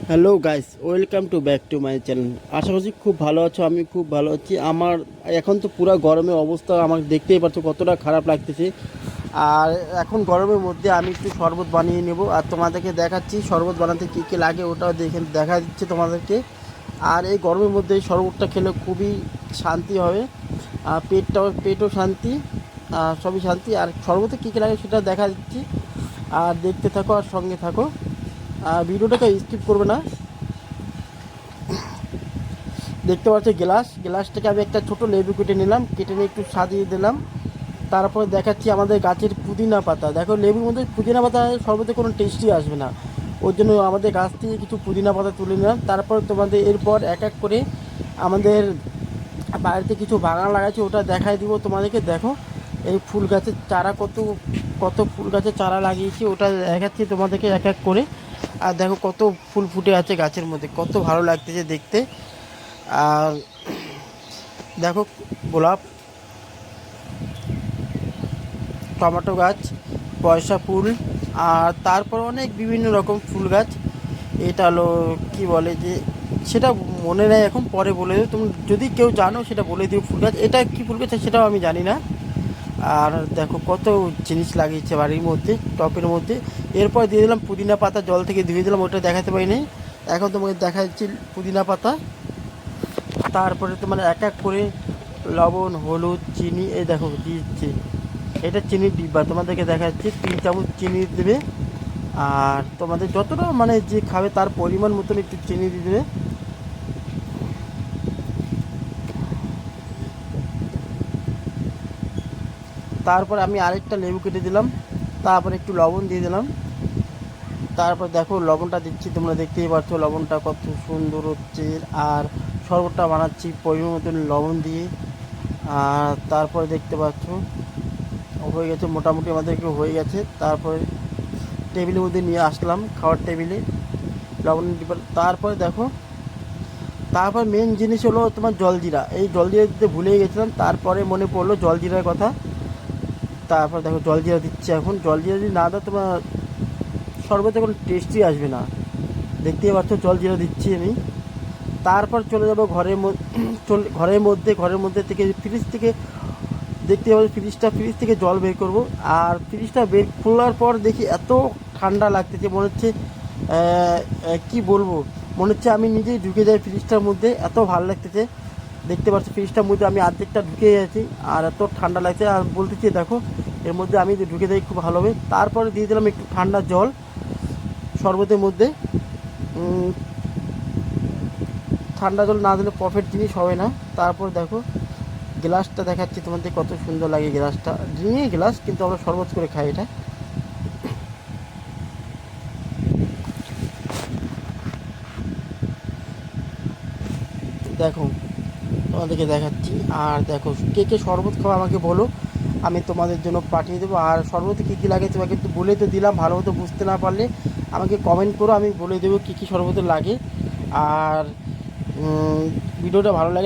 Hello guys, welcome to back to my channel. আশা করছি খুব ভালো আছো। আমি খুব ভালো আছি। আমার এখন তো পুরো গরমের অবস্থা আমাকে দেখতেই পাচ্ছ কতটা খারাপ লাগতেছে। আর এখন গরমের মধ্যে আমি একটু শরবত বানিয়ে নেব আর তোমাদেরকে দেখাচ্ছি শরবত বানাতে কী কী লাগে, ওটাও দেখা দিচ্ছে তোমাদেরকে। আর এই গরমের মধ্যে এই শরবতটা খেলে খুবই শান্তি হবে, আর পেটও শান্তি, আর সবই শান্তি। আর শরবতে কী কী লাগে সেটা দেখা দিচ্ছি, আর দেখতে থাকো আর সঙ্গে থাকো। ভিডিওটাকে স্কিপ করবে না। দেখতে পাচ্ছি গ্লাসটাকে আমি একটা ছোট লেবু কেটে নিলাম, কেটে নিয়ে একটু সাজিয়ে দিলাম। তারপরে দেখাচ্ছি আমাদের গাছের পুদিনা পাতা। দেখো, লেবুর মধ্যে পুদিনা পাতা সর্বতে কোনো টেস্টই আসবে না, ওর জন্য আমাদের গাছ থেকে কিছু পুদিনা পাতা তুলে নিলাম। তারপর তোমাদের এরপর এক এক করে আমাদের বাড়িতে কিছু বাগান লাগাচ্ছি, ওটা দেখাই দিব তোমাদেরকে। দেখো, এই ফুল গাছের চারা কত কত ফুল গাছের চারা লাগিয়েছি, ওটা দেখাচ্ছি তোমাদেরকে এক এক করে। আর দেখো কত ফুল ফুটে আছে গাছের মধ্যে, কত ভালো লাগতেছে দেখতে। আর দেখো, গোলাপ, টমেটো গাছ, পয়সা ফুল, আর তারপর অনেক বিভিন্ন রকম ফুল গাছ। এটা হলো কি বলে যে, সেটা মনে নেই এখন, পরে বলে দেবো। তুমি যদি কেউ জানো সেটা বলে দিও। ফুল গাছ এটা কি ফুল গাছ সেটাও আমি জানি না। আর দেখো কত জিনিস লাগিয়েছে বাড়ির মধ্যে, টপের মধ্যে। এরপর দিয়ে দিলাম পুদিনা পাতা, জল থেকে ধুয়ে দিলাম, ওটা দেখাতে পারিনি। এখন তোমাকে দেখাচ্ছি পুদিনা পাতা। তারপরে তোমার এক এক করে লবণ, হলুদ, চিনি, এই দেখো দিচ্ছি। এটা চিনির ডিব্বা, তোমাদেরকে দেখাচ্ছি। 3 চামচ চিনি দেবে, আর তোমাদের যতটা মানে যে খাবে তার পরিমাণ মতন একটু চিনি দিয়ে দেবে। তারপর আমি আরেকটা লেবু কেটে দিলাম, তারপর একটু লবণ দিয়ে দিলাম। তারপর দেখো লবণটা দিচ্ছি, তোমরা দেখতেই পাচ্ছ লবণটা কত সুন্দর হচ্ছে। আর শরবতটা বানাচ্ছি পরিমাণ মতন লবণ দিয়ে। আর তারপরে দেখতে পাচ্ছ হয়ে গেছে, মোটামুটি আমাদেরকে হয়ে গেছে। তারপরে টেবিলের মধ্যে নিয়ে আসলাম, খাওয়ার টেবিলে লবণ। তারপরে দেখো, তারপর মেন জিনিস হলো তোমার জলজিরা। এই জলজিরা দিতে ভুলেই গেছিলাম, তারপরে মনে পড়লো জলজিরার কথা। তারপর দেখো জলজিরা দিচ্ছে। এখন জলজিরা যদি না দাও তোমার শরবতে কোনো টেস্টই আসবে না। দেখতেই পাচ্ছ জলজিরা দিচ্ছি আমি। তারপর চলে যাবো ঘরের মধ্যে থেকে ফ্রিজ থেকে। দেখতে পাচ্ছি ফ্রিজ থেকে জল বের করব। আর ফ্রিজটা বের খোলার পর দেখি এত ঠান্ডা লাগতেছে, মনে হচ্ছে কি বলবো, মনে হচ্ছে আমি নিজেই ঢুকে যাই ফ্রিজটার মধ্যে, এত ভালো লাগতেছে। দেখতে পাচ্ছি ফ্রিজটার মধ্যে আমি অর্ধেকটা ঢুকে গেছি, আর এত ঠান্ডা লাগছে। আর বলতেছি দেখো, এর মধ্যে আমি যদি ঢুকে যাই খুব ভালো হবে। তারপরে দিয়ে দিলাম একটু ঠান্ডা জল শরবতের মধ্যে। ঠান্ডা জল না দিলে প্রফিট জিনিস হবে না। তারপর দেখো গ্লাসটা দেখাচ্ছি তোমাদের, কত সুন্দর লাগে গ্লাসটা। ড্রিঙ্কের গ্লাস, কিন্তু আমরা শরবত করে খাই এটা। দেখো তোমাদেরকে দেখাচ্ছি। আর দেখো, কে কে শরবত খাওয়া আমাকে বলো, আমি তোমাদের জন্য পাঠিয়ে দেবো। আর শরবতে কী কী লাগে তোমাকে একটু বলে তো দিলাম, ভালো মতো বুঝতে না পারলে আমাকে কমেন্ট করো, আমি বলে দেবো কী কী শরবতে লাগে। আর ভিডিওটা ভালো লাগে